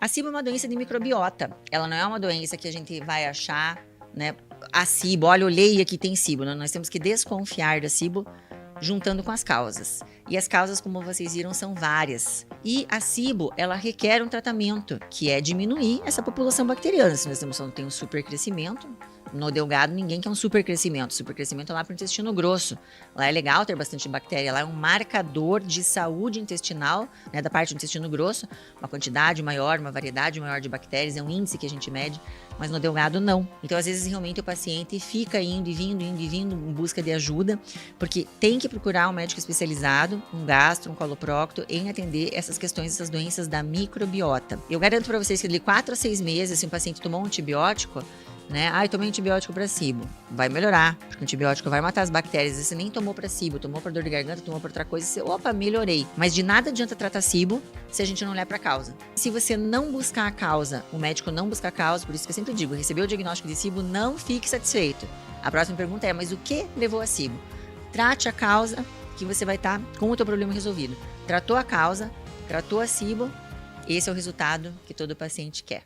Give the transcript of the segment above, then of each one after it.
A SIBO é uma doença de microbiota. Ela não é uma doença que a gente vai achar, né? A SIBO, olha, olhei aqui tem SIBO. Nós temos que desconfiar da SIBO juntando com as causas. E as causas, como vocês viram, são várias. E a SIBO, ela requer um tratamento, que é diminuir essa população bacteriana. Se nós temos um supercrescimento, no delgado ninguém quer um supercrescimento. Supercrescimento é lá para o intestino grosso. Lá é legal ter bastante bactéria. Lá é um marcador de saúde intestinal, né, da parte do intestino grosso. Uma quantidade maior, uma variedade maior de bactérias. É um índice que a gente mede. Mas no delgado, não. Então, às vezes, realmente o paciente fica indo e vindo em busca de ajuda, porque tem que procurar um médico especializado, um gastro, um coloprocto, em atender essas questões, essas doenças da microbiota. Eu garanto para vocês que de 4 a 6 meses, se um paciente tomou um antibiótico, né? Eu tomei antibiótico para SIBO. Vai melhorar, porque o antibiótico vai matar as bactérias. E você nem tomou para SIBO, tomou para dor de garganta, tomou para outra coisa, você, opa, melhorei. Mas de nada adianta tratar SIBO se a gente não olhar para a causa. Se você não buscar a causa, o médico não buscar a causa, por isso que eu sempre digo, recebeu o diagnóstico de SIBO, não fique satisfeito. A próxima pergunta é, mas o que levou a SIBO? Trate a causa, que você vai estar com o teu problema resolvido. Tratou a causa, tratou a SIBO, esse é o resultado que todo paciente quer.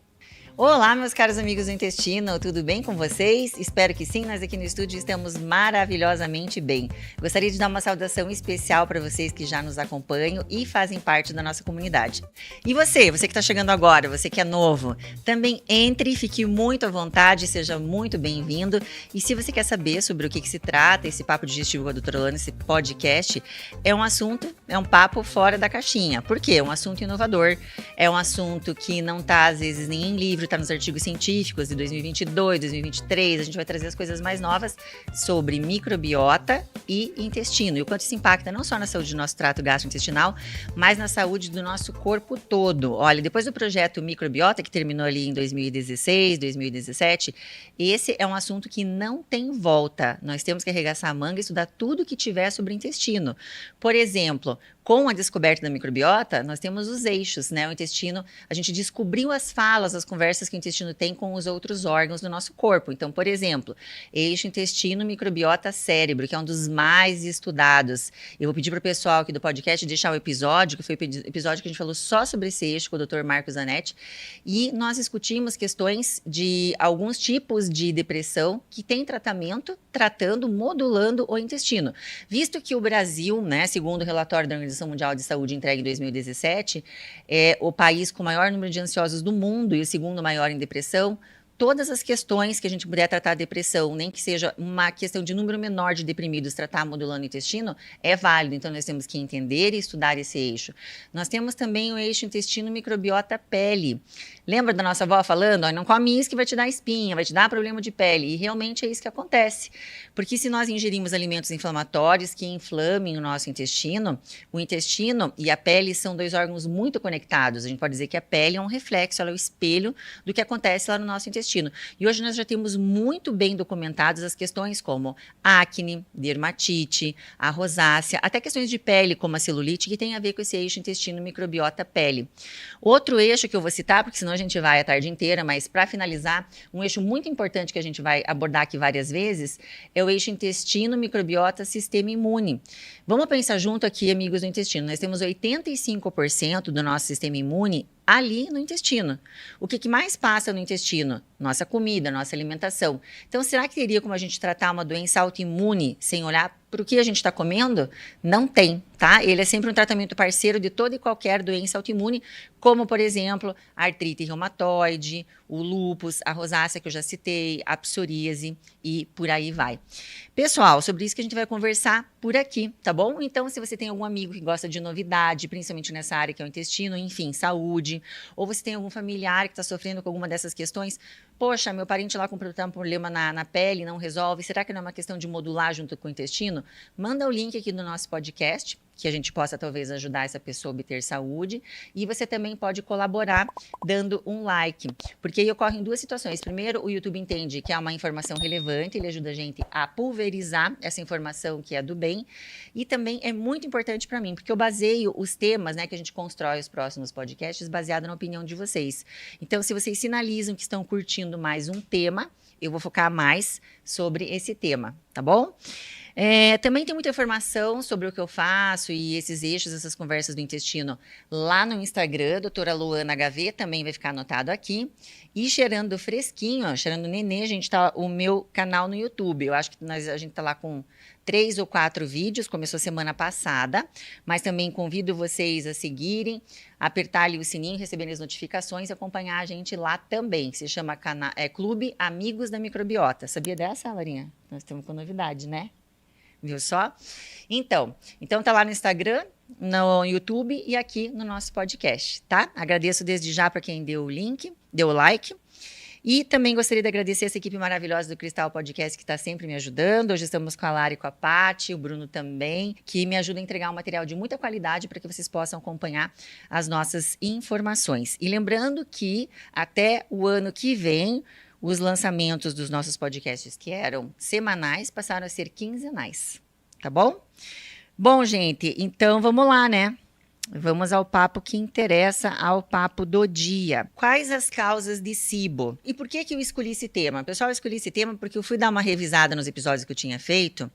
Olá, meus caros amigos do intestino, tudo bem com vocês? Espero que sim, nós aqui no estúdio estamos maravilhosamente bem. Gostaria de dar uma saudação especial para vocês que já nos acompanham e fazem parte da nossa comunidade. E você que está chegando agora, você que é novo, também entre, fique muito à vontade, seja muito bem-vindo. E se você quer saber sobre o que se trata, esse Papo Digestivo com a doutora Lana, esse podcast, é um assunto, é um papo fora da caixinha. Por quê? É um assunto inovador, é um assunto que não está, às vezes, nem em livro, está nos artigos científicos de 2022, 2023, a gente vai trazer as coisas mais novas sobre microbiota e intestino, e o quanto isso impacta não só na saúde do nosso trato gastrointestinal, mas na saúde do nosso corpo todo. Olha, depois do projeto Microbiota, que terminou ali em 2016, 2017, esse é um assunto que não tem volta. Nós temos que arregaçar a manga e estudar tudo que tiver sobre o intestino. Por exemplo, com a descoberta da microbiota, nós temos os eixos, né? O intestino, a gente descobriu as falas, as conversas que o intestino tem com os outros órgãos do nosso corpo. Então, por exemplo, eixo intestino, microbiota, cérebro, que é um dos mais estudados. Eu vou pedir para o pessoal aqui do podcast deixar o episódio, que foi o episódio que a gente falou só sobre esse eixo com o Dr. Marcos Zanetti, e nós discutimos questões de alguns tipos de depressão que tem tratamento, tratando, modulando o intestino. Visto que o Brasil, né, segundo o relatório da Organização Mundial de Saúde entregue em 2017, é o país com o maior número de ansiosos do mundo e o segundo maior em depressão. Todas as questões que a gente puder tratar a depressão, nem que seja uma questão de número menor de deprimidos, tratar modulando o intestino, é válido. Então, nós temos que entender e estudar esse eixo. Nós temos também o eixo intestino, microbiota, pele. Lembra da nossa avó falando? Não come isso que vai te dar espinha, vai te dar problema de pele. E realmente é isso que acontece. Porque se nós ingerimos alimentos inflamatórios que inflamem o nosso intestino, o intestino e a pele são dois órgãos muito conectados. A gente pode dizer que a pele é um reflexo, ela é o espelho do que acontece lá no nosso intestino. E hoje nós já temos muito bem documentadas as questões como acne, dermatite, a rosácea, até questões de pele como a celulite, que tem a ver com esse eixo intestino, microbiota, pele. Outro eixo que eu vou citar, porque senão a gente vai a tarde inteira, mas para finalizar, um eixo muito importante que a gente vai abordar aqui várias vezes é o eixo intestino, microbiota, sistema imune. Vamos pensar junto aqui, amigos do intestino. Nós temos 85% do nosso sistema imune ali no intestino. O que mais passa no intestino? Nossa comida, nossa alimentação. Então, será que teria como a gente tratar uma doença autoimune sem olhar para o que a gente está comendo? Não tem, tá? Ele é sempre um tratamento parceiro de toda e qualquer doença autoimune, como, por exemplo, a artrite reumatoide, o lúpus, a rosácea que eu já citei, a psoríase e por aí vai. Pessoal, sobre isso que a gente vai conversar por aqui, tá bom? Então, se você tem algum amigo que gosta de novidade, principalmente nessa área que é o intestino, enfim, saúde, ou você tem algum familiar que está sofrendo com alguma dessas questões, poxa, meu parente lá com um problema na pele, não resolve, será que não é uma questão de modular junto com o intestino? Manda o link aqui do nosso podcast, que a gente possa talvez ajudar essa pessoa a obter saúde, e você também pode colaborar dando um like, porque aí ocorrem duas situações. Primeiro, o YouTube entende que é uma informação relevante, ele ajuda a gente a pulverizar essa informação que é do bem, e também é muito importante para mim, porque eu baseio os temas, né, que a gente constrói os próximos podcasts baseado na opinião de vocês. Então, se vocês sinalizam que estão curtindo mais um tema, eu vou focar mais sobre esse tema, tá bom? Também tem muita informação sobre o que eu faço e esses eixos, essas conversas do intestino lá no Instagram, doutora Luana HV, também vai ficar anotado aqui. E cheirando fresquinho, ó, cheirando nenê, gente, tá o meu canal no YouTube. Eu acho que a gente tá lá com 3 ou 4 vídeos, começou semana passada, mas também convido vocês a seguirem, apertar ali o sininho, receberem as notificações e acompanhar a gente lá também, que se chama Clube Amigos da Microbiota. Sabia dessa, Larinha? Nós estamos com novidade, né? Viu só? Então tá lá no Instagram, no YouTube e aqui no nosso podcast, tá? Agradeço desde já para quem deu o link, deu o like. E também gostaria de agradecer essa equipe maravilhosa do Cristal Podcast que está sempre me ajudando. Hoje estamos com a Lara e com a Paty, o Bruno também, que me ajuda a entregar um material de muita qualidade para que vocês possam acompanhar as nossas informações. E lembrando que até o ano que vem, os lançamentos dos nossos podcasts, que eram semanais, passaram a ser quinzenais, tá bom? Bom, gente, então vamos lá, né? Vamos ao papo que interessa, ao papo do dia. Quais as causas de SIBO? E por que eu escolhi esse tema? Pessoal, eu escolhi esse tema porque eu fui dar uma revisada nos episódios que eu tinha feito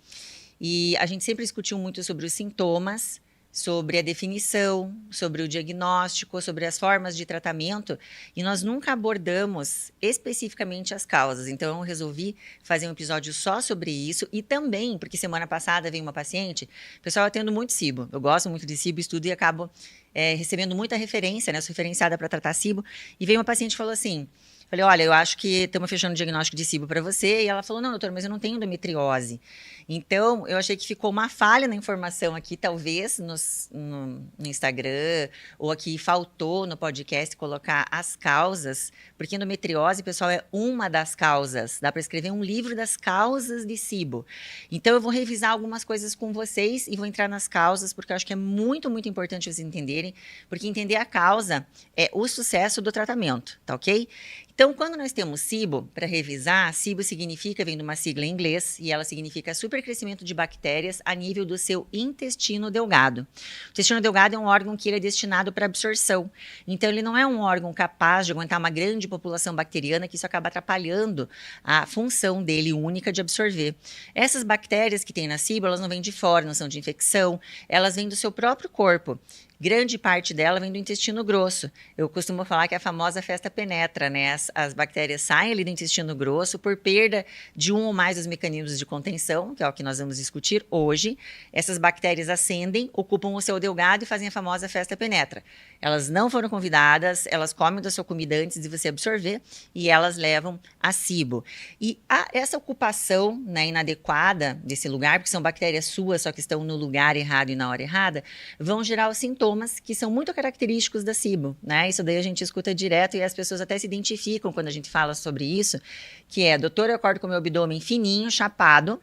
e a gente sempre discutiu muito sobre os sintomas, sobre a definição, sobre o diagnóstico, sobre as formas de tratamento, e nós nunca abordamos especificamente as causas. Então, eu resolvi fazer um episódio só sobre isso, e também, porque semana passada veio uma paciente, pessoal, eu atendo muito SIBO, eu gosto muito de SIBO, estudo e acabo recebendo muita referência, né? Sou referenciada para tratar SIBO, e veio uma paciente e falou assim, falei, olha, eu acho que estamos fechando o diagnóstico de SIBO para você. E ela falou, não, doutora, mas eu não tenho endometriose. Então, eu achei que ficou uma falha na informação aqui, talvez no Instagram, ou aqui faltou no podcast colocar as causas, porque endometriose, pessoal, é uma das causas. Dá para escrever um livro das causas de SIBO. Então, eu vou revisar algumas coisas com vocês e vou entrar nas causas, porque eu acho que é muito, muito importante vocês entenderem, porque entender a causa é o sucesso do tratamento, tá ok? Então, quando nós temos SIBO, para revisar, SIBO significa, vem de uma sigla em inglês, e ela significa supercrescimento de bactérias a nível do seu intestino delgado. O intestino delgado é um órgão que ele é destinado para absorção. Então, ele não é um órgão capaz de aguentar uma grande população bacteriana, que isso acaba atrapalhando a função dele única de absorver. Essas bactérias que tem na SIBO, elas não vêm de fora, não são de infecção, elas vêm do seu próprio corpo. Grande parte dela vem do intestino grosso. Eu costumo falar que a famosa festa penetra, né? As bactérias saem ali do intestino grosso por perda de um ou mais dos mecanismos de contenção, que é o que nós vamos discutir hoje. Essas bactérias ascendem, ocupam o seu delgado e fazem a famosa festa penetra. Elas não foram convidadas, elas comem da sua comida antes de você absorver e elas levam a SIBO. E essa ocupação, né, inadequada desse lugar, porque são bactérias suas, só que estão no lugar errado e na hora errada, vão gerar os sintomas que são muito característicos da SIBO, né? Isso daí a gente escuta direto e as pessoas até se identificam quando a gente fala sobre isso, que é, doutora, eu acordo com o meu abdômen fininho, chapado,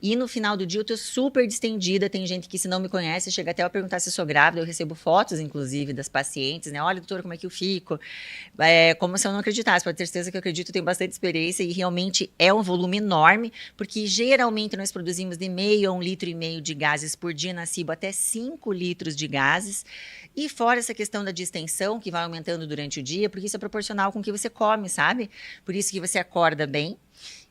e no final do dia eu tô super distendida. Tem gente que, se não me conhece, chega até a perguntar se eu sou grávida. Eu recebo fotos, inclusive, das pacientes, né? Olha, doutora, como é que eu fico? Como se eu não acreditasse. Pode ter certeza que eu acredito, tenho bastante experiência e realmente é um volume enorme, porque geralmente nós produzimos de meio a 1,5 litro de gases por dia na SIBO, até 5 litros de gases. E fora essa questão da distensão, que vai aumentando durante o dia, porque isso é proporcional com o que você come, sabe? Por isso que você acorda bem.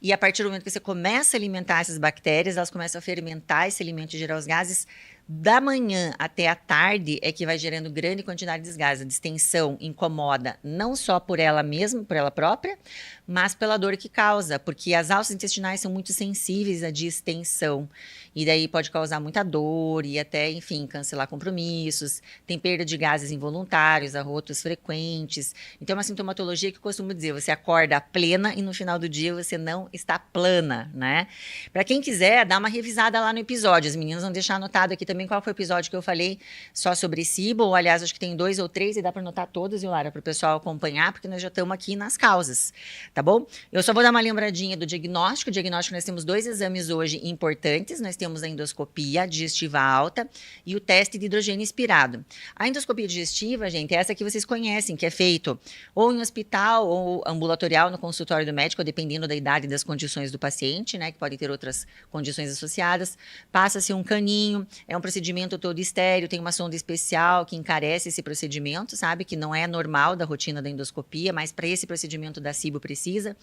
E a partir do momento que você começa a alimentar essas bactérias, elas começam a fermentar esse alimento e gerar os gases. Da manhã até a tarde é que vai gerando grande quantidade de gases. A distensão incomoda não só por ela mesma, por ela própria, mas pela dor que causa, porque as alças intestinais são muito sensíveis à distensão. E daí pode causar muita dor e até, enfim, cancelar compromissos. Tem perda de gases involuntários, arrotos frequentes. Então é uma sintomatologia que eu costumo dizer, você acorda plena e no final do dia você não está plana, né? Para quem quiser, dá uma revisada lá no episódio. As meninas vão deixar anotado aqui também qual foi o episódio que eu falei só sobre SIBO, ou aliás, acho que tem 2 ou 3 e dá para anotar todos, Lara, para o pessoal acompanhar, porque nós já estamos aqui nas causas, tá bom? Eu só vou dar uma lembradinha do diagnóstico. O diagnóstico, nós temos 2 exames hoje importantes. Nós temos a endoscopia digestiva alta e o teste de hidrogênio expirado. A endoscopia digestiva, gente, é essa que vocês conhecem, que é feito ou em hospital ou ambulatorial no consultório do médico, dependendo da idade e das condições do paciente, né, que pode ter outras condições associadas. Passa-se um caninho, é um procedimento todo estéreo, tem uma sonda especial que encarece esse procedimento, sabe, que não é normal da rotina da endoscopia, mas para esse procedimento da SIBO precisa.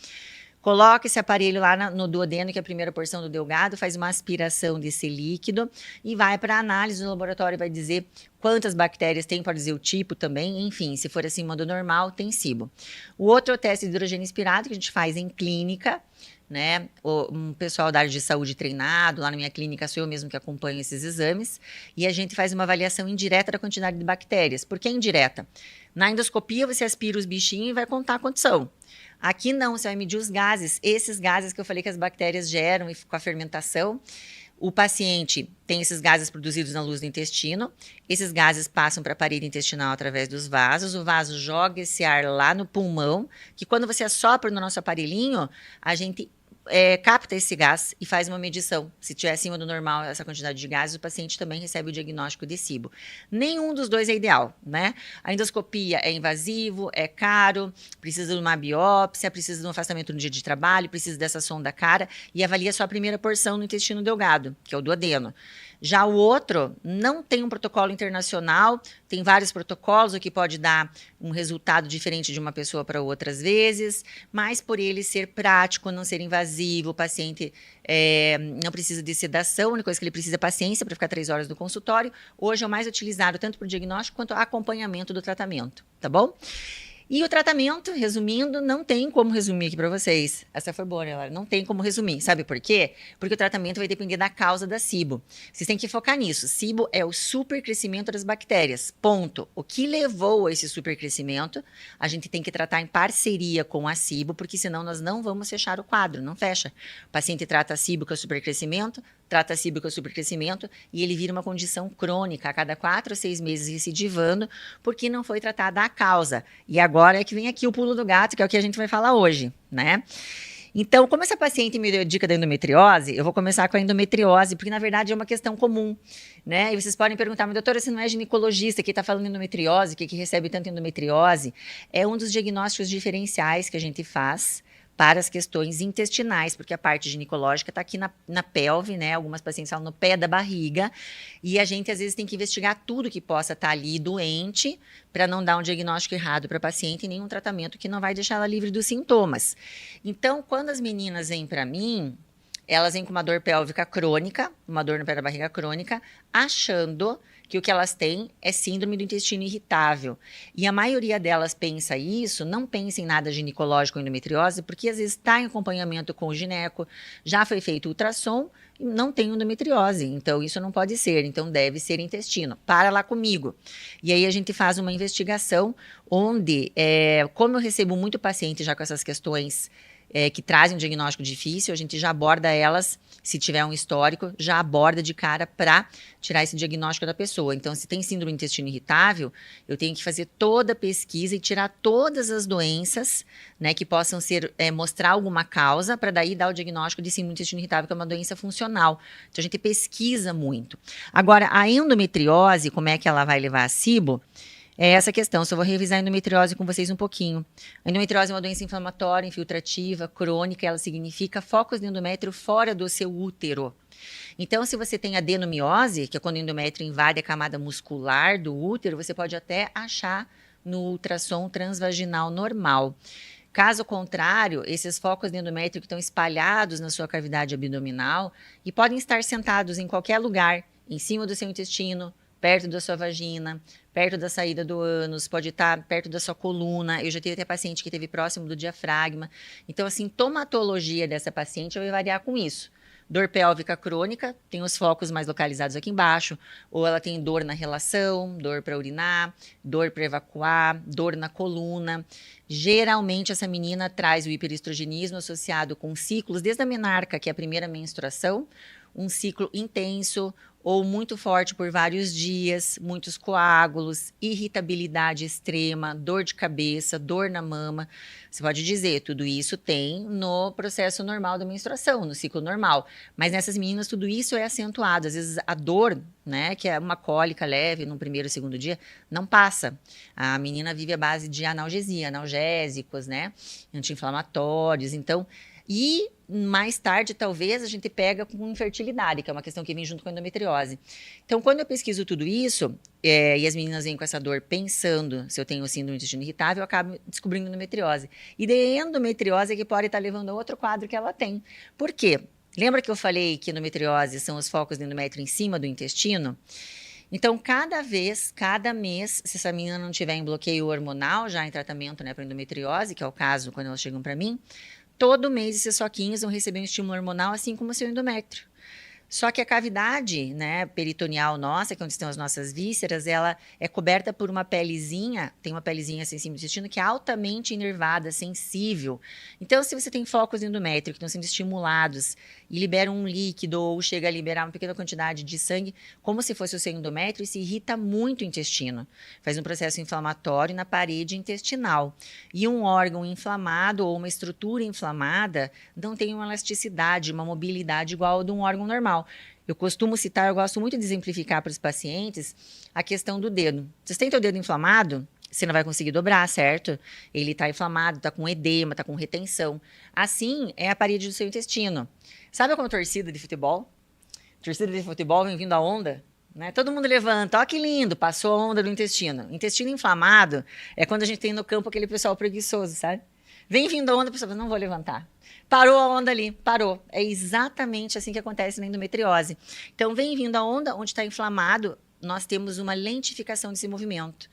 Coloca esse aparelho lá no duodeno, que é a primeira porção do delgado, faz uma aspiração desse líquido e vai para análise no laboratório, vai dizer quantas bactérias tem, pode dizer o tipo também, enfim, se for acima do normal, tem SIBO. O outro é o teste de hidrogênio inspirado, que a gente faz em clínica, né? Um pessoal da área de saúde treinado, lá na minha clínica sou eu mesmo que acompanho esses exames, e a gente faz uma avaliação indireta da quantidade de bactérias. Por que indireta? Na endoscopia você aspira os bichinhos e vai contar quantos são. Aqui não, você vai medir os gases, esses gases que eu falei que as bactérias geram e com a fermentação. O paciente tem esses gases produzidos na luz do intestino, esses gases passam para a parede intestinal através dos vasos, o vaso joga esse ar lá no pulmão, que quando você assopra no nosso aparelhinho, a gente capta esse gás e faz uma medição. Se tiver acima do normal essa quantidade de gases, o paciente também recebe o diagnóstico de SIBO. Nenhum dos dois é ideal, né? A endoscopia é invasivo, é caro, precisa de uma biópsia, precisa de um afastamento no dia de trabalho, precisa dessa sonda cara e avalia só a primeira porção no intestino delgado, que é o duodeno. Já o outro não tem um protocolo internacional, tem vários protocolos, o que pode dar um resultado diferente de uma pessoa para outra às vezes, mas por ele ser prático, não ser invasivo, o paciente não precisa de sedação, a única coisa que ele precisa é paciência para ficar 3 horas no consultório. Hoje é o mais utilizado tanto para o diagnóstico quanto acompanhamento do tratamento, tá bom? E o tratamento, resumindo, não tem como resumir aqui para vocês. Essa foi boa, né, Lara? Não tem como resumir. Sabe por quê? Porque o tratamento vai depender da causa da SIBO. Vocês têm que focar nisso. SIBO é o supercrescimento das bactérias. Ponto. O que levou a esse supercrescimento, a gente tem que tratar em parceria com a SIBO, porque senão nós não vamos fechar o quadro, não fecha. O paciente trata a SIBO, que é o supercrescimento, trata a SIBO, que é o supercrescimento, e ele vira uma condição crônica a cada 4 a 6 meses recidivando, porque não foi tratada a causa. E agora é que vem aqui o pulo do gato, que é o que a gente vai falar hoje, né? Então, como essa paciente me deu a dica da endometriose, eu vou começar com a endometriose, porque na verdade é uma questão comum, né? E vocês podem perguntar, mas doutora, você não é ginecologista que está falando endometriose, que recebe tanto endometriose? É um dos diagnósticos diferenciais que a gente faz para as questões intestinais, porque a parte ginecológica está aqui na pelve, né? Algumas pacientes falam no pé da barriga, e a gente às vezes tem que investigar tudo que possa estar ali doente, para não dar um diagnóstico errado para a paciente e nenhum tratamento que não vai deixar ela livre dos sintomas. Então, quando as meninas vêm para mim, elas vêm com uma dor pélvica crônica, uma dor no pé da barriga crônica, achando que o que elas têm é síndrome do intestino irritável. E a maioria delas pensa isso, não pensa em nada ginecológico ou endometriose, porque às vezes está em acompanhamento com o gineco, já foi feito ultrassom, e não tem endometriose, então isso não pode ser, então deve ser intestino. Para lá comigo. E aí a gente faz uma investigação onde, como eu recebo muito paciente já com essas questões que trazem um diagnóstico difícil, a gente já aborda elas, se tiver um histórico, já aborda de cara para tirar esse diagnóstico da pessoa. Então, se tem síndrome do intestino irritável, eu tenho que fazer toda a pesquisa e tirar todas as doenças, né, que possam ser, mostrar alguma causa, para daí dar o diagnóstico de síndrome do intestino irritável, que é uma doença funcional. Então, a gente pesquisa muito. Agora, a endometriose, como é que ela vai levar a SIBO? É essa questão, só vou revisar a endometriose com vocês um pouquinho. A endometriose é uma doença inflamatória, infiltrativa, crônica, ela significa focos de endométrio fora do seu útero. Então, se você tem adenomiose, que é quando o endométrio invade a camada muscular do útero, você pode até achar no ultrassom transvaginal normal. Caso contrário, esses focos de endométrio que estão espalhados na sua cavidade abdominal e podem estar sentados em qualquer lugar, em cima do seu intestino, perto da sua vagina, perto da saída do ânus, pode estar perto da sua coluna. Eu já tive até paciente que teve próximo do diafragma. Então, a sintomatologia dessa paciente vai variar com isso. Dor pélvica crônica, tem os focos mais localizados aqui embaixo, ou ela tem dor na relação, dor para urinar, dor para evacuar, dor na coluna. Geralmente, essa menina traz o hiperestrogenismo associado com ciclos, desde a menarca, que é a primeira menstruação, um ciclo intenso ou muito forte por vários dias, muitos coágulos, irritabilidade extrema, dor de cabeça, dor na mama. Você pode dizer, tudo isso tem no processo normal da menstruação, no ciclo normal. Mas nessas meninas, tudo isso é acentuado. Às vezes, a dor, né, que é uma cólica leve no primeiro e segundo dia, não passa. A menina vive à base de analgesia, analgésicos, né, anti-inflamatórios. Então, E mais tarde, talvez, a gente pega com infertilidade, que é uma questão que vem junto com a endometriose. Então, quando eu pesquiso tudo isso, e as meninas vêm com essa dor pensando se eu tenho síndrome do intestino irritável, eu acabo descobrindo endometriose. E de endometriose é que pode estar levando a outro quadro que ela tem. Por quê? Lembra que eu falei que endometriose são os focos de endométrio em cima do intestino? Então, cada mês, se essa menina não tiver em bloqueio hormonal, já em tratamento, né, para endometriose, que é o caso quando elas chegam para mim, todo mês esses soquinhos vão receber um estímulo hormonal, assim como o seu endométrio. Só que a cavidade, né, peritoneal nossa, que é onde estão as nossas vísceras, ela é coberta por uma pelezinha, tem uma pelezinha assim em cima do intestino, que é altamente inervada, sensível. Então, se você tem focos de endométrio que estão sendo estimulados e liberam um líquido ou chega a liberar uma pequena quantidade de sangue, como se fosse o seu endométrio, isso irrita muito o intestino. Faz um processo inflamatório na parede intestinal. E um órgão inflamado ou uma estrutura inflamada não tem uma elasticidade, uma mobilidade igual ao de um órgão normal. Eu costumo citar, eu gosto muito de exemplificar para os pacientes a questão do dedo. Se você tem teu dedo inflamado, você não vai conseguir dobrar, certo? Ele está inflamado, está com edema, está com retenção. Assim é a parede do seu intestino. Sabe como torcida de futebol? Torcida de futebol vem vindo a onda, né? Todo mundo levanta, ó que lindo, passou a onda do intestino. Intestino inflamado é quando a gente tem no campo aquele pessoal preguiçoso, sabe? Vem vindo a onda, a pessoa fala, não vou levantar. Parou a onda ali, parou. É exatamente assim que acontece na endometriose. Então, vem vindo a onda, onde está inflamado, nós temos uma lentificação desse movimento.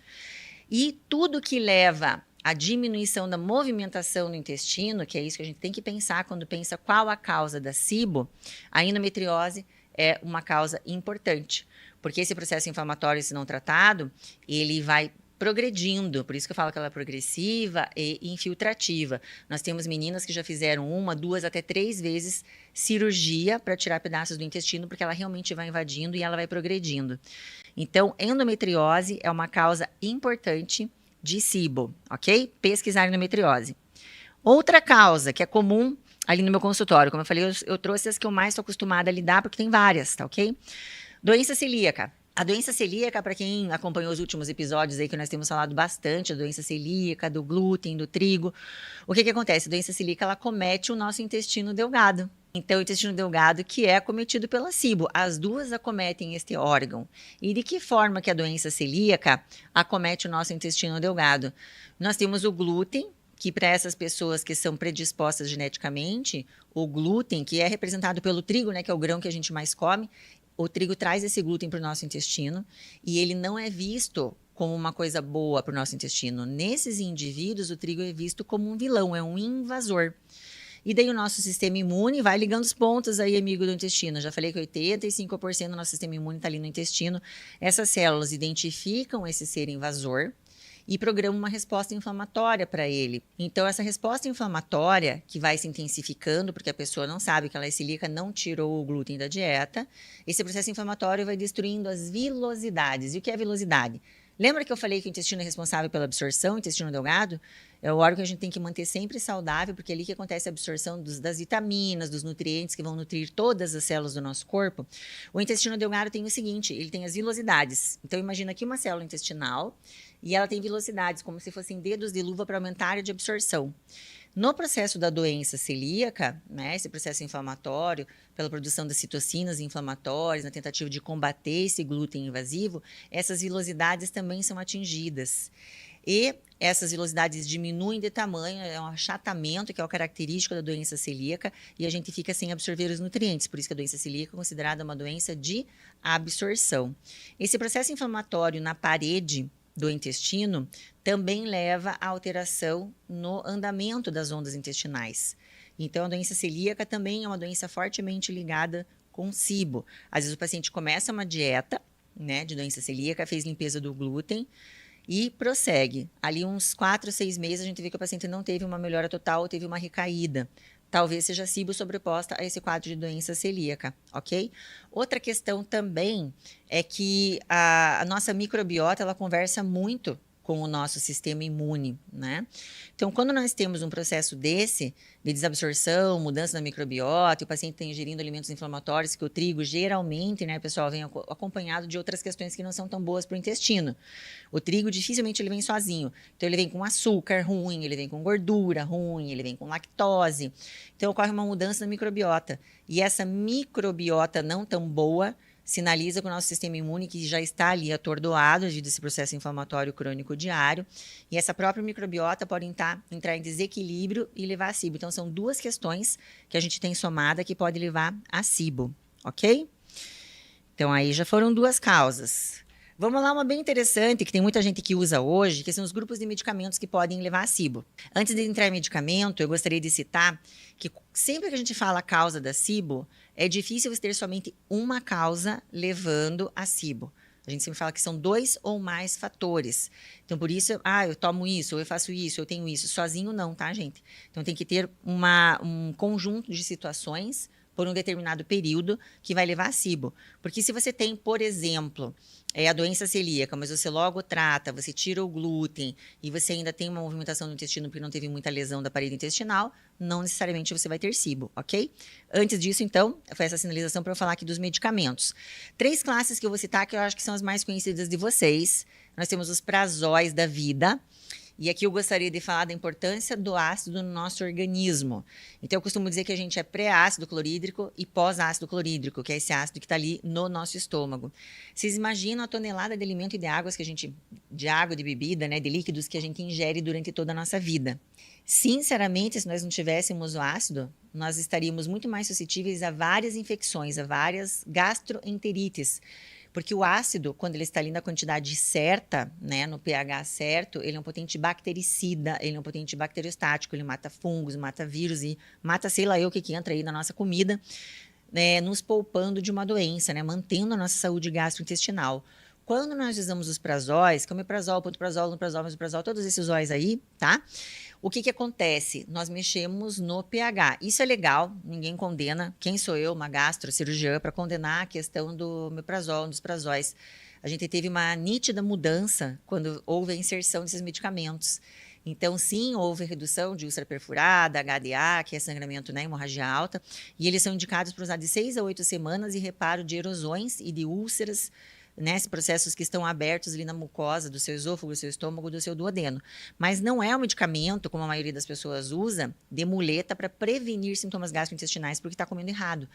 E tudo que leva à diminuição da movimentação no intestino, que é isso que a gente tem que pensar quando pensa qual a causa da SIBO, a endometriose é uma causa importante. Porque esse processo inflamatório, se não tratado, ele vai progredindo, por isso que eu falo que ela é progressiva e infiltrativa. Nós temos meninas que já fizeram 1, 2, até 3 vezes cirurgia para tirar pedaços do intestino, porque ela realmente vai invadindo e ela vai progredindo. Então, endometriose é uma causa importante de SIBO, ok? Pesquisar endometriose. Outra causa que é comum ali no meu consultório, como eu falei, eu trouxe as que eu mais estou acostumada a lidar, porque tem várias, tá ok? Doença celíaca. A doença celíaca, para quem acompanhou os últimos episódios aí que nós temos falado bastante, a doença celíaca, do glúten, do trigo, o que acontece? A doença celíaca, ela acomete o nosso intestino delgado. Então, o intestino delgado que é acometido pela SIBO. As duas acometem este órgão. E de que forma que a doença celíaca acomete o nosso intestino delgado? Nós temos o glúten, que para essas pessoas que são predispostas geneticamente, o glúten, que é representado pelo trigo, né, que é o grão que a gente mais come, o trigo traz esse glúten para o nosso intestino e ele não é visto como uma coisa boa para o nosso intestino. Nesses indivíduos, o trigo é visto como um vilão, é um invasor. E daí o nosso sistema imune vai ligando os pontos aí, amigo do intestino. Já falei que 85% do nosso sistema imune está ali no intestino. Essas células identificam esse ser invasor e programam uma resposta inflamatória para ele. Então, essa resposta inflamatória, que vai se intensificando, porque a pessoa não sabe que ela é celíaca, não tirou o glúten da dieta, esse processo inflamatório vai destruindo as vilosidades. E o que é vilosidade? Lembra que eu falei que o intestino é responsável pela absorção, o intestino delgado? É o órgão que a gente tem que manter sempre saudável, porque é ali que acontece a absorção das vitaminas, dos nutrientes que vão nutrir todas as células do nosso corpo. O intestino delgado tem o seguinte, ele tem as vilosidades. Então, imagina aqui uma célula intestinal e ela tem velocidades, como se fossem dedos de luva para aumentar a área de absorção. No processo da doença celíaca, né, esse processo inflamatório, pela produção das citocinas inflamatórias, na tentativa de combater esse glúten invasivo, essas vilosidades também são atingidas. E essas vilosidades diminuem de tamanho, é um achatamento que é o característico da doença celíaca, e a gente fica sem absorver os nutrientes, por isso que a doença celíaca é considerada uma doença de absorção. Esse processo inflamatório na parede do intestino também leva à alteração no andamento das ondas intestinais. Então, a doença celíaca também é uma doença fortemente ligada com SIBO. Às vezes o paciente começa uma dieta, né, de doença celíaca, fez limpeza do glúten e prossegue. Ali uns 4, 6 meses a gente vê que o paciente não teve uma melhora total ou teve uma recaída. Talvez seja SIBO sobreposta a esse quadro de doença celíaca, ok? Outra questão também é que a nossa microbiota, ela conversa muito com o nosso sistema imune, né? Então, quando nós temos um processo desse, de desabsorção, mudança na microbiota, e o paciente está ingerindo alimentos inflamatórios, que o trigo geralmente, né, pessoal, vem acompanhado de outras questões que não são tão boas para o intestino. O trigo, dificilmente ele vem sozinho. Então, ele vem com açúcar ruim, ele vem com gordura ruim, ele vem com lactose. Então, ocorre uma mudança na microbiota. E essa microbiota não tão boa sinaliza com o nosso sistema imune que já está ali atordoado devido a esse processo inflamatório crônico diário. E essa própria microbiota pode entrar em desequilíbrio e levar a SIBO. Então, são duas questões que a gente tem somada que pode levar a SIBO, ok? Então, aí já foram duas causas. Vamos lá, uma bem interessante, que tem muita gente que usa hoje, que são os grupos de medicamentos que podem levar a SIBO. Antes de entrar em medicamento, eu gostaria de citar que sempre que a gente fala a causa da SIBO, é difícil você ter somente uma causa levando a SIBO. A gente sempre fala que são 2 ou mais fatores. Então, por isso, eu tomo isso, ou eu faço isso, eu tenho isso. Sozinho não, tá, gente? Então, tem que ter um conjunto de situações por um determinado período que vai levar a SIBO. Porque se você tem, por exemplo, a doença celíaca, mas você logo trata, você tira o glúten e você ainda tem uma movimentação no intestino porque não teve muita lesão da parede intestinal, não necessariamente você vai ter SIBO, ok? Antes disso, então, foi essa sinalização para eu falar aqui dos medicamentos. 3 classes que eu vou citar que eu acho que são as mais conhecidas de vocês. Nós temos os prazóis da vida. E aqui eu gostaria de falar da importância do ácido no nosso organismo. Então, eu costumo dizer que a gente é pré-ácido clorídrico e pós-ácido clorídrico, que é esse ácido que está ali no nosso estômago. Vocês imaginam a tonelada de alimento e de águas que de água, de bebida, né, de líquidos que a gente ingere durante toda a nossa vida. Sinceramente, se nós não tivéssemos o ácido, nós estaríamos muito mais suscetíveis a várias infecções, a várias gastroenterites. Porque o ácido, quando ele está ali na quantidade certa, né, no pH certo, ele é um potente bactericida, ele é um potente bacteriostático, ele mata fungos, mata vírus e mata sei lá eu o que entra aí na nossa comida, né, nos poupando de uma doença, né, mantendo a nossa saúde gastrointestinal. Quando nós usamos os prazóis, que é o omeprazol, pantoprazol, omeprazol, mesoprazol, todos esses óis aí, tá? O que acontece? Nós mexemos no pH. Isso é legal, ninguém condena. Quem sou eu, uma gastrocirurgiã, para condenar a questão do omeprazol, dos prazóis? A gente teve uma nítida mudança quando houve a inserção desses medicamentos. Então, sim, houve redução de úlcera perfurada, HDA, que é sangramento, né, hemorragia alta, e eles são indicados para usar de 6 a 8 semanas e reparo de erosões e de úlceras, né, processos que estão abertos ali na mucosa do seu esôfago, do seu estômago, do seu duodeno. Mas não é um medicamento, como a maioria das pessoas usa, de muleta para prevenir sintomas gastrointestinais porque está comendo errado.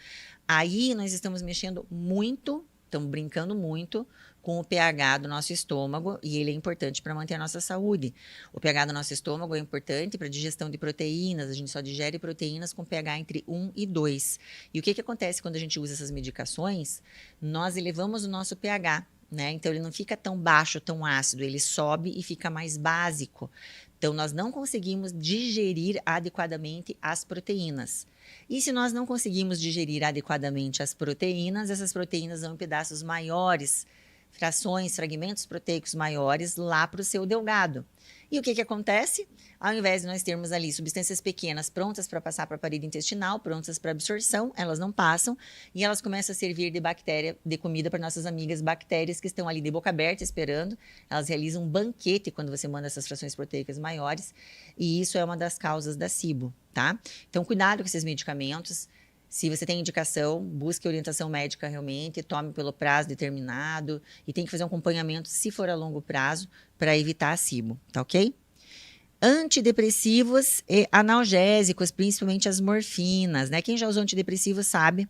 Aí nós estamos mexendo muito, estamos brincando muito com o pH do nosso estômago e ele é importante para manter a nossa saúde. O pH do nosso estômago é importante para a digestão de proteínas, a gente só digere proteínas com pH entre 1 e 2. E o que acontece quando a gente usa essas medicações? Nós elevamos o nosso pH, né? Então ele não fica tão baixo, tão ácido, ele sobe e fica mais básico. Então nós não conseguimos digerir adequadamente as proteínas. E se nós não conseguimos digerir adequadamente as proteínas, essas proteínas vão em pedaços maiores, frações, fragmentos proteicos maiores lá para o seu delgado. E o que acontece? Ao invés de nós termos ali substâncias pequenas prontas para passar para a parede intestinal, prontas para absorção, elas não passam e elas começam a servir de bactéria, de comida para nossas amigas bactérias que estão ali de boca aberta esperando. Elas realizam um banquete quando você manda essas frações proteicas maiores e isso é uma das causas da SIBO, tá? Então, cuidado com esses medicamentos. Se você tem indicação, busque orientação médica realmente, tome pelo prazo determinado e tem que fazer um acompanhamento, se for a longo prazo, para evitar a SIBO, tá ok? Antidepressivos e analgésicos, principalmente as morfinas, né? Quem já usou antidepressivo sabe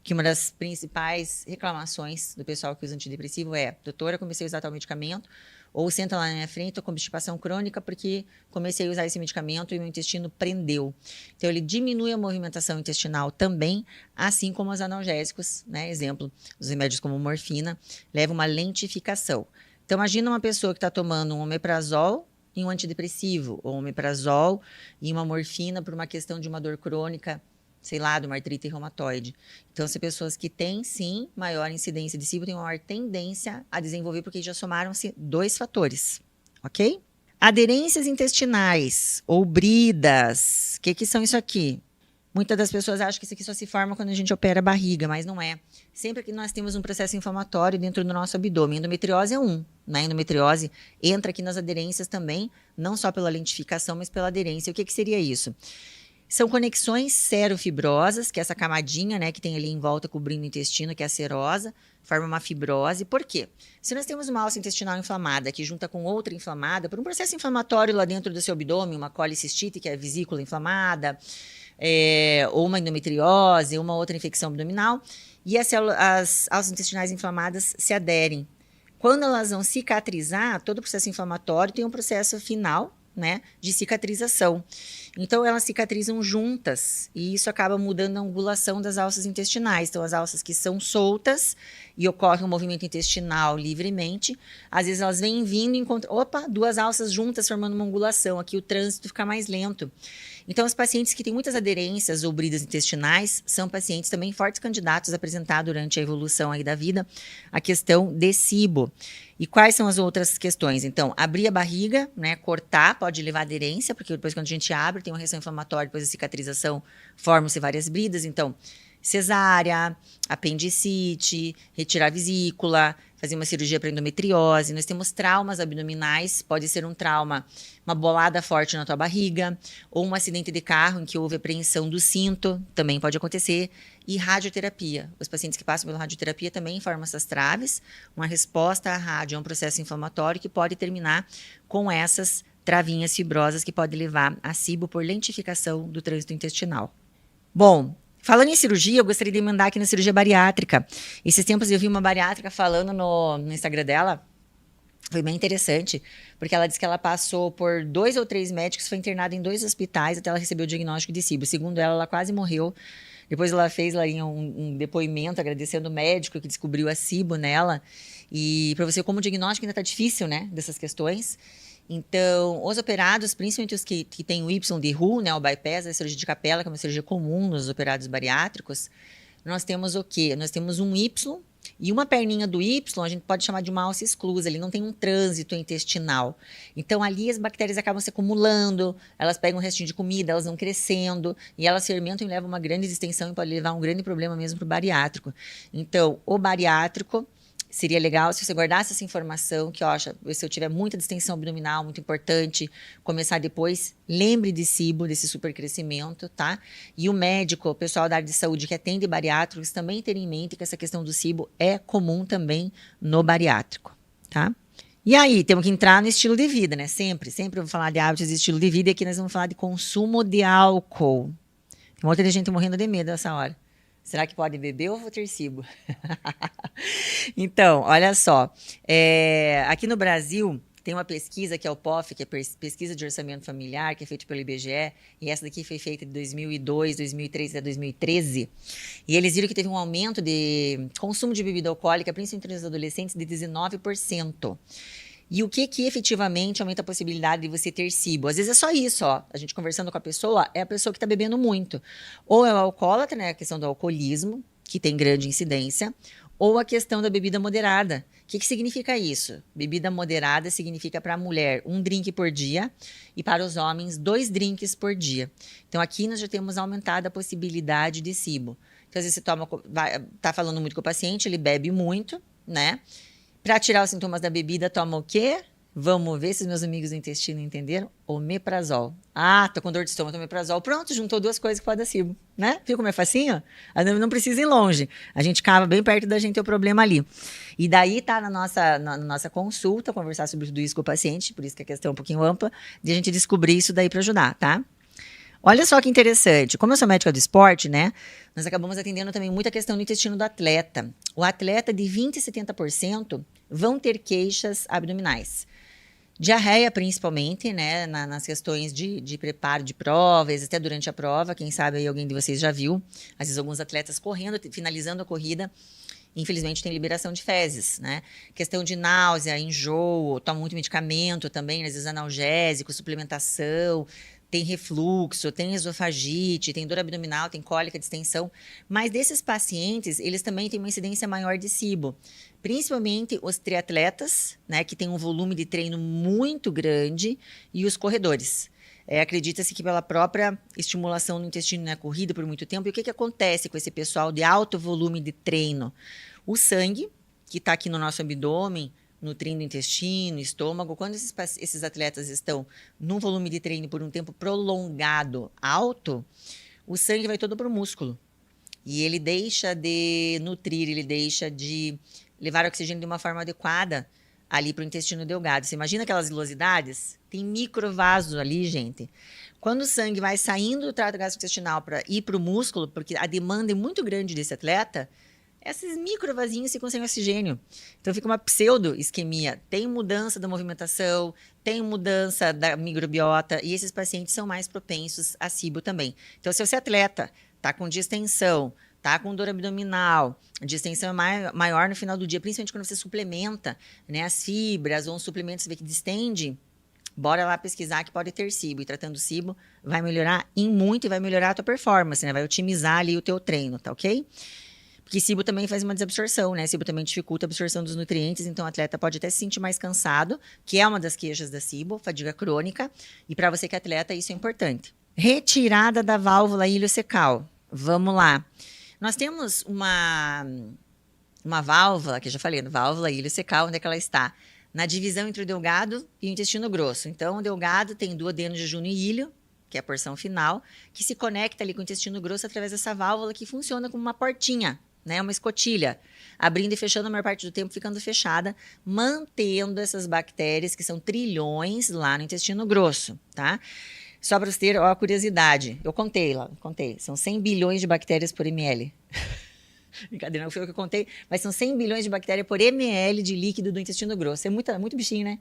que uma das principais reclamações do pessoal que usa antidepressivo é: doutora, comecei a usar tal medicamento, ou senta lá na minha frente, estou com constipação crônica porque comecei a usar esse medicamento e meu intestino prendeu. Então, ele diminui a movimentação intestinal também, assim como os analgésicos, né? Exemplo, os remédios como morfina, levam uma lentificação. Então, imagina uma pessoa que está tomando um omeprazol e um antidepressivo, ou um omeprazol e uma morfina por uma questão de uma dor crônica, sei lá, de uma artrite reumatoide. Então, são pessoas que têm, sim, maior incidência de SIBO, têm maior tendência a desenvolver, porque já somaram-se 2 fatores, ok? Aderências intestinais ou bridas. O que são isso aqui? Muitas das pessoas acham que isso aqui só se forma quando a gente opera a barriga, mas não é. Sempre que nós temos um processo inflamatório dentro do nosso abdômen, endometriose é um, né? A endometriose entra aqui nas aderências também, não só pela lentificação, mas pela aderência. O que seria isso? São conexões serofibrosas, que é essa camadinha, né, que tem ali em volta cobrindo o intestino, que é a serosa, forma uma fibrose. Por quê? Se nós temos uma alça intestinal inflamada que junta com outra inflamada, por um processo inflamatório lá dentro do seu abdômen, uma colicistite, que é a vesícula inflamada, ou uma endometriose, ou uma outra infecção abdominal, e as alças intestinais inflamadas se aderem. Quando elas vão cicatrizar, todo o processo inflamatório tem um processo final, né, de cicatrização. Então, elas cicatrizam juntas e isso acaba mudando a angulação das alças intestinais. Então, as alças que são soltas e ocorre um movimento intestinal livremente, às vezes elas vêm vindo e encontram, duas alças juntas formando uma angulação, aqui o trânsito fica mais lento. Então, os pacientes que têm muitas aderências ou bridas intestinais são pacientes também fortes candidatos a apresentar durante a evolução aí da vida a questão de SIBO. E quais são as outras questões? Então, abrir a barriga, né, cortar, pode levar à aderência, porque depois quando a gente abre, tem uma reação inflamatória, depois da cicatrização, formam-se várias bridas. Então, cesárea, apendicite, retirar a vesícula, fazer uma cirurgia para endometriose. Nós temos traumas abdominais, pode ser um trauma, uma bolada forte na tua barriga, ou um acidente de carro em que houve apreensão do cinto, também pode acontecer. E radioterapia. Os pacientes que passam pela radioterapia também formam essas traves. Uma resposta à rádio é um processo inflamatório que pode terminar com essas travinhas fibrosas que pode levar a SIBO por lentificação do trânsito intestinal. Bom, falando em cirurgia, eu gostaria de emendar aqui na cirurgia bariátrica. Esses tempos eu vi uma bariátrica falando no Instagram dela, foi bem interessante, porque ela disse que ela passou por 2 ou 3 médicos, foi internada em 2 hospitais até ela receber o diagnóstico de SIBO. Segundo ela quase morreu. Depois ela fez lá um depoimento agradecendo o médico que descobriu a SIBO nela. E para você, como o diagnóstico ainda está difícil, né, dessas questões. Então, os operados, principalmente os que têm o Y de Roux, né, o bypass, a cirurgia de capela, que é uma cirurgia comum nos operados bariátricos, nós temos o quê? Nós temos um Y e uma perninha do Y, a gente pode chamar de uma alça exclusa, ele não tem um trânsito intestinal. Então, ali as bactérias acabam se acumulando, elas pegam um restinho de comida, elas vão crescendo, e elas fermentam e levam uma grande distensão e pode levar a um grande problema mesmo para o bariátrico. Então, o bariátrico, seria legal se você guardasse essa informação, que, ó, se eu tiver muita distensão abdominal, muito importante, começar depois, lembre de SIBO, desse supercrescimento, tá? E o médico, o pessoal da área de saúde que atende bariátricos, também ter em mente que essa questão do SIBO é comum também no bariátrico, tá? E aí, temos que entrar no estilo de vida, né? Sempre eu vou falar de hábitos e estilo de vida, e aqui nós vamos falar de consumo de álcool. Tem um monte de gente morrendo de medo nessa hora. Será que pode beber ou vou ter SIBO? Então, olha só. Aqui no Brasil, tem uma pesquisa que é o POF, que é Pesquisa de Orçamento Familiar, que é feita pelo IBGE, e essa daqui foi feita de 2002, 2003 até 2013. E eles viram que teve um aumento de consumo de bebida alcoólica, principalmente entre os adolescentes, de 19%. E o que efetivamente aumenta a possibilidade de você ter SIBO? Às vezes é só isso, ó. A gente conversando com a pessoa, é a pessoa que está bebendo muito. Ou é o alcoólatra, né? A questão do alcoolismo, que tem grande incidência, ou a questão da bebida moderada. O que significa isso? Bebida moderada significa para a mulher 1 drink por dia e para os homens 2 drinks por dia. Então aqui nós já temos aumentado a possibilidade de SIBO. Então às vezes você tá falando muito com o paciente, ele bebe muito, né? Para tirar os sintomas da bebida, toma o quê? Vamos ver se os meus amigos do intestino entenderam. Omeprazol. Ah, tô com dor de estômago, omeprazol. Pronto, juntou 2 coisas que pode dar SIBO, né? Viu como é facinho? Não precisa ir longe. A gente cava bem perto da gente, tem o problema ali. E daí tá na nossa consulta, conversar sobre tudo isso com o paciente, por isso que a questão é um pouquinho ampla, de a gente descobrir isso daí para ajudar, tá? Olha só que interessante, como eu sou médica do esporte, né, nós acabamos atendendo também muita questão do intestino do atleta. O atleta de 20% a 70% vão ter queixas abdominais. Diarreia, principalmente, né, nas questões de preparo de provas, até durante a prova, quem sabe aí alguém de vocês já viu, às vezes alguns atletas correndo, finalizando a corrida, infelizmente tem liberação de fezes, né? Questão de náusea, enjoo, toma muito medicamento também, às vezes analgésico, suplementação, tem refluxo, tem esofagite, tem dor abdominal, tem cólica, distensão. Mas desses pacientes, eles também têm uma incidência maior de SIBO. Principalmente os triatletas, né, que têm um volume de treino muito grande, e os corredores. Acredita-se que pela própria estimulação no intestino, né, corrida por muito tempo. E o que acontece com esse pessoal de alto volume de treino? O sangue, que está aqui no nosso abdômen, nutrindo o intestino, estômago, quando esses atletas estão num volume de treino por um tempo prolongado alto, o sangue vai todo para o músculo. E ele deixa de nutrir, ele deixa de levar oxigênio de uma forma adequada ali para o intestino delgado. Você imagina aquelas vilosidades? Tem microvasos ali, gente. Quando o sangue vai saindo do trato gastrointestinal para ir para o músculo, porque a demanda é muito grande desse atleta, esses microvasinhos ficam sem oxigênio. Então fica uma pseudo-isquemia. Tem mudança da movimentação, tem mudança da microbiota, e esses pacientes são mais propensos a SIBO também. Então, se você é atleta, tá com distensão, tá com dor abdominal, a distensão é maior no final do dia, principalmente quando você suplementa, né, as fibras ou um suplemento que distende, bora lá pesquisar que pode ter SIBO. E tratando SIBO, vai melhorar em muito e vai melhorar a tua performance, né? Vai otimizar ali o teu treino, tá ok? Porque SIBO também faz uma desabsorção, né? SIBO também dificulta a absorção dos nutrientes, então o atleta pode até se sentir mais cansado, que é uma das queixas da SIBO, fadiga crônica. E para você que é atleta, isso é importante. Retirada da válvula iliocecal. Vamos lá. Nós temos uma válvula, que eu já falei, válvula iliocecal, onde é que ela está? Na divisão entre o delgado e o intestino grosso. Então, o delgado tem duodeno, jejunum e ilho, que é a porção final, que se conecta ali com o intestino grosso através dessa válvula que funciona como uma portinha, né? Uma escotilha, abrindo e fechando a maior parte do tempo, ficando fechada, mantendo essas bactérias, que são trilhões, lá no intestino grosso, tá? Só para você ter a curiosidade, eu contei, são 100 bilhões de bactérias por ml. Brincadeira, não foi eu que contei, mas são 100 bilhões de bactérias por ml de líquido do intestino grosso. É muito bichinho, né?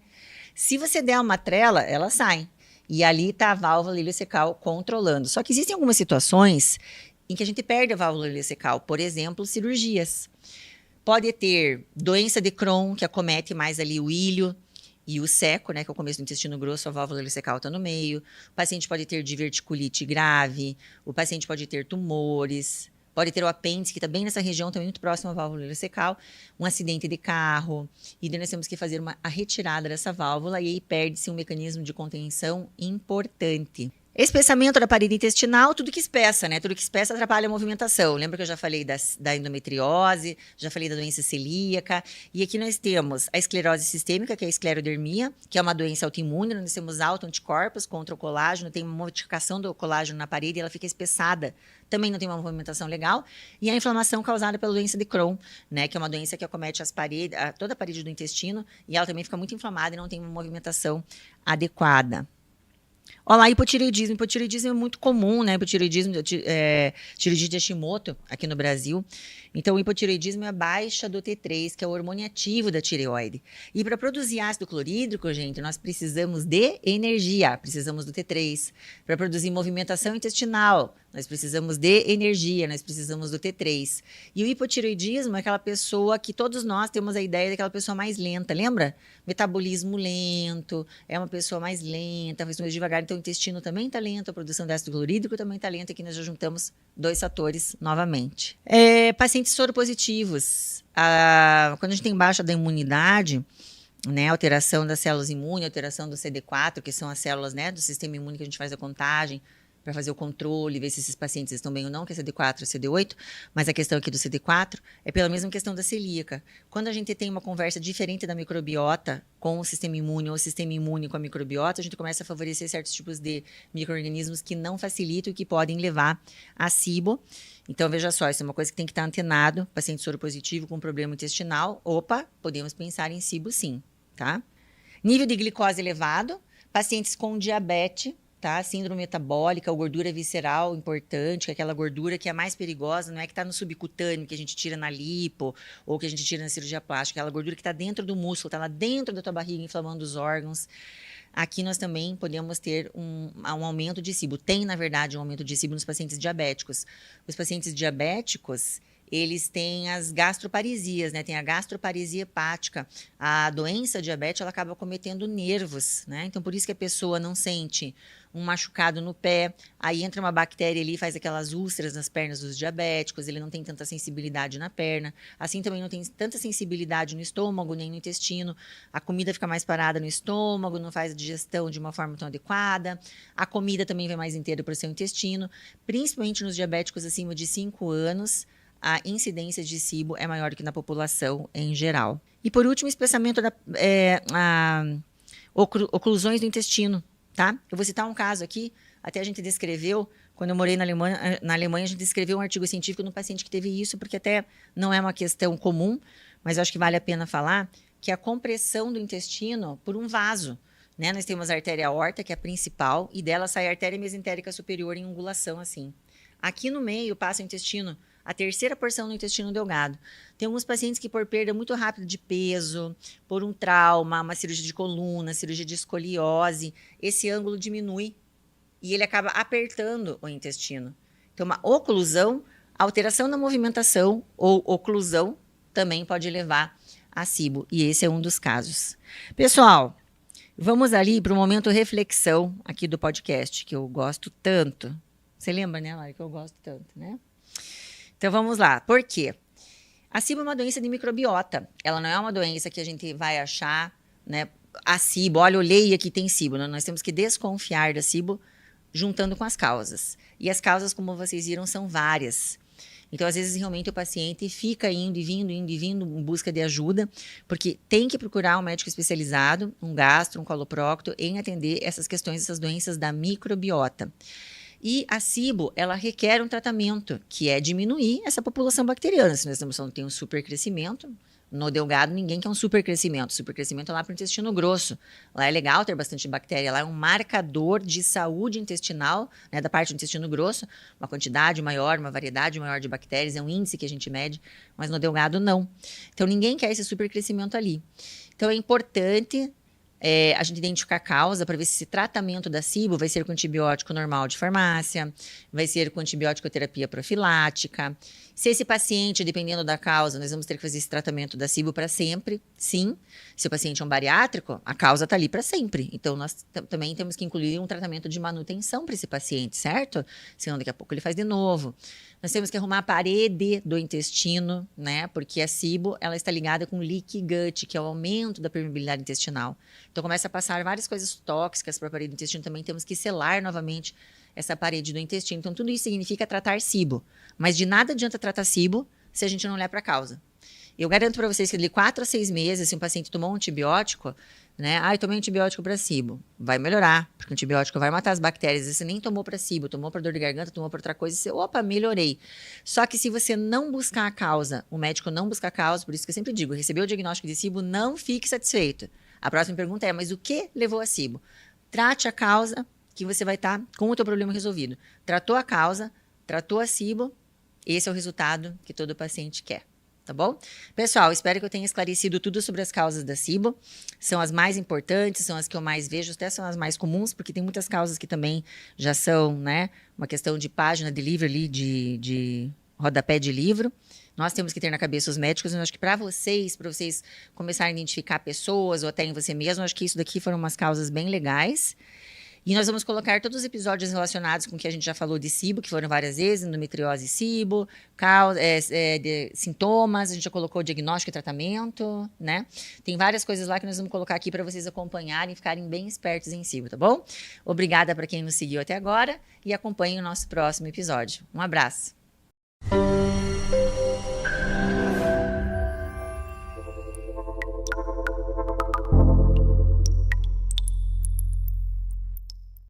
Se você der uma trela, ela sai. E ali está a válvula iliocecal controlando. Só que existem algumas situações em que a gente perde a válvula iliocecal. Por exemplo, cirurgias. Pode ter doença de Crohn, que acomete mais ali o ilho e o seco, né, que é o começo do intestino grosso, a válvula iliocecal está no meio. O paciente pode ter diverticulite grave, o paciente pode ter tumores, pode ter o apêndice, que está bem nessa região, também muito próximo à válvula iliocecal, um acidente de carro, e daí nós temos que fazer a retirada dessa válvula, e aí perde-se um mecanismo de contenção importante. Espessamento da parede intestinal, tudo que espessa, né? Tudo que espessa atrapalha a movimentação. Lembra que eu já falei da endometriose, já falei da doença celíaca. E aqui nós temos a esclerose sistêmica, que é a esclerodermia, que é uma doença autoimune, nós temos autoanticorpos contra o colágeno, tem uma modificação do colágeno na parede e ela fica espessada. Também não tem uma movimentação legal. E a inflamação causada pela doença de Crohn, né? Que é uma doença que acomete toda a parede do intestino, e ela também fica muito inflamada e não tem uma movimentação adequada. Olha lá, hipotireoidismo. Hipotireoidismo é muito comum, né? Hipotireoidismo, tireoidite de Hashimoto aqui no Brasil. Então, o hipotireoidismo é a baixa do T3, que é o hormônio ativo da tireoide. E para produzir ácido clorídrico, gente, nós precisamos de energia, precisamos do T3. Para produzir movimentação intestinal, nós precisamos de energia, nós precisamos do T3. E o hipotireoidismo é aquela pessoa que todos nós temos a ideia daquela pessoa mais lenta, lembra? Metabolismo lento, é uma pessoa mais lenta, mais devagar. Então, o intestino também está lento, a produção de ácido clorídrico também está lenta, e aqui nós já juntamos dois fatores novamente. Pacientes soropositivos. Quando a gente tem baixa da imunidade, né, alteração das células imunes, alteração do CD4, que são as células, né, do sistema imune que a gente faz a contagem, para fazer o controle, ver se esses pacientes estão bem ou não, que é CD4 e CD8, mas a questão aqui do CD4 é pela mesma questão da celíaca. Quando a gente tem uma conversa diferente da microbiota com o sistema imune ou o sistema imune com a microbiota, a gente começa a favorecer certos tipos de micro-organismos que não facilitam e que podem levar a SIBO. Então, veja só, isso é uma coisa que tem que estar antenado. Paciente soropositivo com problema intestinal, opa, podemos pensar em SIBO sim, tá? Nível de glicose elevado, pacientes com diabetes, tá? Síndrome metabólica, gordura visceral importante, que é aquela gordura que é mais perigosa, não é que está no subcutâneo, que a gente tira na lipo, ou que a gente tira na cirurgia plástica, aquela gordura que está dentro do músculo, está lá dentro da tua barriga, inflamando os órgãos. Aqui nós também podemos ter um aumento de SIBO. Tem, na verdade, um aumento de SIBO nos pacientes diabéticos. Os pacientes diabéticos, eles têm as gastroparesias, né? Tem a gastroparesia hepática. A doença diabetes, ela acaba cometendo nervos, né? Então, por isso que a pessoa não sente um machucado no pé, aí entra uma bactéria ali e faz aquelas úlceras nas pernas dos diabéticos, ele não tem tanta sensibilidade na perna, assim também não tem tanta sensibilidade no estômago, nem no intestino, a comida fica mais parada no estômago, não faz a digestão de uma forma tão adequada, a comida também vai mais inteira para o seu intestino, principalmente nos diabéticos acima de 5 anos, a incidência de SIBO é maior do que na população em geral. E por último, espessamento oclusões do intestino, tá? Eu vou citar um caso aqui, até a gente descreveu, quando eu morei na Alemanha, a gente descreveu um artigo científico no paciente que teve isso, porque até não é uma questão comum, mas eu acho que vale a pena falar, que é a compressão do intestino por um vaso, né? Nós temos a artéria aorta, que é a principal, e dela sai a artéria mesentérica superior em angulação, assim. Aqui no meio passa o intestino, a terceira porção do intestino delgado. Tem alguns pacientes que, por perda muito rápida de peso, por um trauma, uma cirurgia de coluna, cirurgia de escoliose, esse ângulo diminui e ele acaba apertando o intestino. Então, uma oclusão, alteração na movimentação ou oclusão também pode levar a SIBO, e esse é um dos casos. Pessoal, vamos ali para o momento reflexão aqui do podcast, que eu gosto tanto. Você lembra, né, Lara, que eu gosto tanto, né? Então, vamos lá. Por quê? A SIBO é uma doença de microbiota. Ela não é uma doença que a gente vai achar, né? A SIBO, olha, eu olhei aqui tem SIBO. Nós temos que desconfiar da SIBO juntando com as causas. E as causas, como vocês viram, são várias. Então, às vezes, realmente, o paciente fica indo e vindo em busca de ajuda, porque tem que procurar um médico especializado, um gastro, um coloprocto, em atender essas questões, essas doenças da microbiota. E a SIBO, ela requer um tratamento, que é diminuir essa população bacteriana. Se nós estamos falando que tem um supercrescimento, no delgado ninguém quer um supercrescimento. Supercrescimento é lá para o intestino grosso. Lá é legal ter bastante bactéria, lá é um marcador de saúde intestinal, né, da parte do intestino grosso, uma quantidade maior, uma variedade maior de bactérias, é um índice que a gente mede, mas no delgado não. Então ninguém quer esse supercrescimento ali. Então é importante a gente identificar a causa para ver se esse tratamento da SIBO vai ser com antibiótico normal de farmácia, vai ser com antibiótico terapia profilática. Se esse paciente, dependendo da causa, nós vamos ter que fazer esse tratamento da SIBO para sempre, sim. Se o paciente é um bariátrico, a causa está ali para sempre. Então, nós também temos que incluir um tratamento de manutenção para esse paciente, certo? Senão, daqui a pouco ele faz de novo. Nós temos que arrumar a parede do intestino, né? Porque a SIBO, ela está ligada com leaky gut, que é o aumento da permeabilidade intestinal. Então, começa a passar várias coisas tóxicas para a parede do intestino. Também temos que selar novamente essa parede do intestino. Então, tudo isso significa tratar SIBO. Mas de nada adianta tratar SIBO se a gente não olhar para a causa. Eu garanto para vocês que de 4 a 6 meses, se um paciente tomou um antibiótico, né? Eu tomei um antibiótico para SIBO. Vai melhorar, porque o antibiótico vai matar as bactérias. E você nem tomou para SIBO, tomou para dor de garganta, tomou para outra coisa, e você, opa, melhorei. Só que se você não buscar a causa, o médico não buscar a causa, por isso que eu sempre digo, recebeu o diagnóstico de SIBO, não fique satisfeito. A próxima pergunta é, mas o que levou a SIBO? Trate a causa, que você vai estar com o teu problema resolvido. Tratou a causa, tratou a SIBO, esse é o resultado que todo paciente quer. Tá bom? Pessoal, espero que eu tenha esclarecido tudo sobre as causas da SIBO. São as mais importantes, são as que eu mais vejo, até são as mais comuns, porque tem muitas causas que também já são, né, uma questão de página de livro ali, de rodapé de livro. Nós temos que ter na cabeça os médicos, e eu acho que para vocês começarem a identificar pessoas, ou até em você mesmo, eu acho que isso daqui foram umas causas bem legais. E nós vamos colocar todos os episódios relacionados com o que a gente já falou de SIBO, que foram várias vezes, endometriose SIBO, sintomas, a gente já colocou diagnóstico e tratamento, né? Tem várias coisas lá que nós vamos colocar aqui para vocês acompanharem e ficarem bem espertos em SIBO, tá bom? Obrigada para quem nos seguiu até agora e acompanhe o nosso próximo episódio. Um abraço!